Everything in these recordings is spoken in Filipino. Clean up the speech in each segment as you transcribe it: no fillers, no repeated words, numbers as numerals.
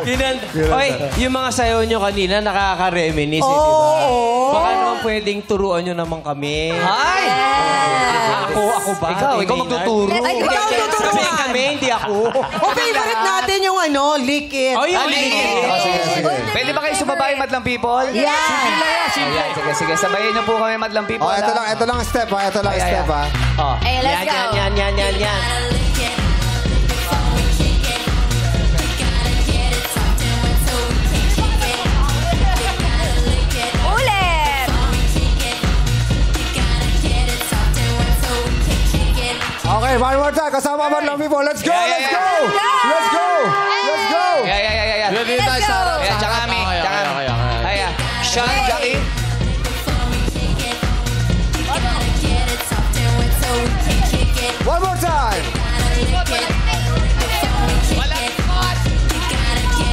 Oy, yung mga sayaw nyo kanina, nakaka-reminisce, di ba? Baka naman pwedeng turuan nyo naman kami. Ay! Ako ba? Ikaw magtuturo. Ay, ikaw tuturo. Kami, hindi ako. O, favorite natin yung ano, lick it. Oh, yung Sige. Pwede ba kayo sumabay, Madlang People? Yeah. Sige. Sabayin niyo po kami, Madlang People. Oh, ito lang ang step, ha? Ito lang ang step, ha? Hey, let's go. Yan. Ulit! Okay, one more time. Kasama mo lang, people. Let's go! Let's go! Let's go! Let's go! Yeah. Ready tayo sa harap. Ayan, tsaka kami. Ayan. Sean, Jackie. One more time. Hey,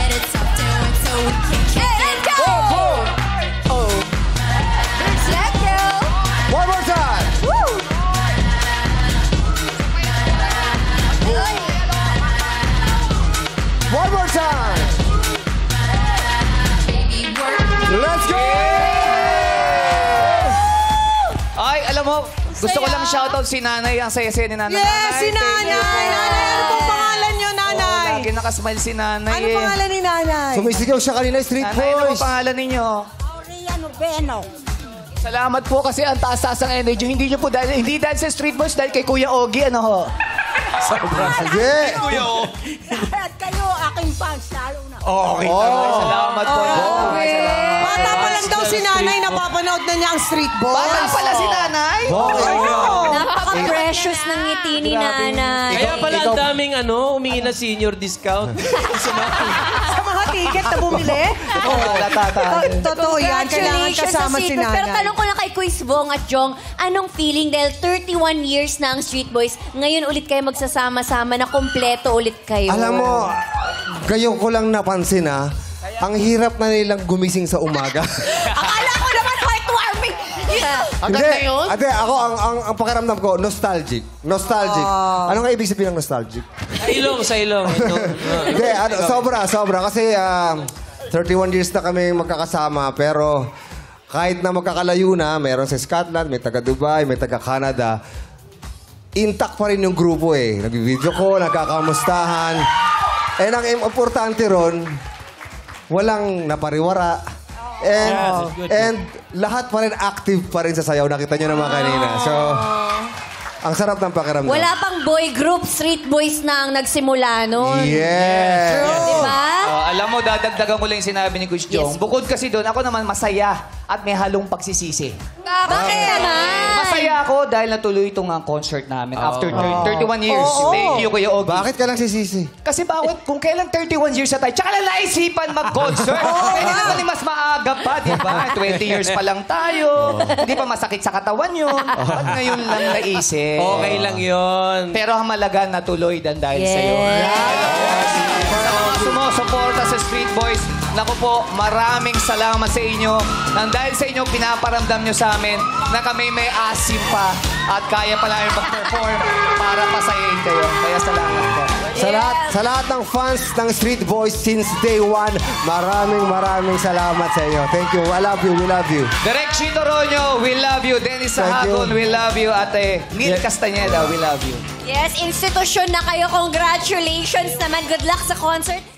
let's go! Let's go! One more time. One more time. Let's go! Ay, alam mo, gusto ko lang shoutout si Nanay. Ang saya-saya ni Nanay. Yes, si Nanay. Nanay, ano pong pangalan nyo, Nanay? Lagi nakasmile si Nanay. Ano pangalan ni Nanay? Sumisigaw siya kanina, Street Nanay, ano Boys. po pangalan ninyo? Salamat po kasi ang taas-taas ang energy. Hindi dahil sa Street Boys, dahil kay Kuya Ogie, ano ho? Sige. Kayo, aking fans, lalo na. Okay. Salamat po. Bata pa lang daw si Nanay, napapanood na niya ang Street Boys. Bata pala si Nanay? Napaka-precious ng ngiti ni Nanay. Kaya pala ang daming humingi na senior discount. Sa mga ticket na bumili. Totoo yan. Kailangan kasama si Street Boys. Pero Nanay. tanong ko lang kay Quiz Bong at Jong, anong feeling dahil 31 years na ang Street Boys, ngayon ulit kayo magsasama-sama na kompleto ulit kayo? Alam mo, ngayon ko lang napansin, ha? Ang hirap na nilang gumising sa umaga. Akala ko naman heartwarming! Ate, ako, ang pakiramdam ko, nostalgic. Nostalgic. Ano nga ibig sabihin ng nostalgic? Sa ilong. Hindi, sobra. Kasi 31 years na kami magkakasama, pero kahit na magkakalayo na, meron sa Scotland, may taga-Dubai, may taga-Canada, intact pa rin yung grupo eh. Nag-video ko, nagkakamustahan. And ang importante ron, walang napariwara. And lahat pa rin active pa rin sa sayaw. Nakita nyo naman kanina. So, ang sarap ng pakiramdam. Wala pang boy group, Street Boys na ang nagsimula nun. Yes! Diba? Alam mo, dadagdagan ko lang yung sinabi ni Coach Jong. Bukod kasi doon, ako naman masaya at may halong pagsisisi. Bakit naman? Masaya ako dahil natuloy itong concert namin after 31 years. Thank you, Kuya Ogie. Bakit ka lang sisisi? Kasi bawat, kung kailan 31 years na tayo, tsaka lang naisipan mag-concert. Pwede naman mas maaga pa, di ba? 20 years pa lang tayo. Hindi pa masakit sa katawan yun. Ba't ngayon lang naisip? Okay lang yon. Pero ang malaga natuloy dahil sa'yo. Sa mga sumusuporta sa Street Boys, naku po, maraming salamat sa inyo. Nang dahil sa inyo, pinaparamdam nyo sa amin na kami may asim pa at kaya pa namin mag-perform para pasayain kayo. Kaya salamat po. Sa lahat ng fans ng Street Boys since day one, maraming salamat sa inyo. Thank you. I love you. We love you. Direk Chito Ronyo, we love you. Dennis Sahagon, we love you. At Neil Castañeda, we love you. Yes, institusyon na kayo. Congratulations naman. Good luck sa concert.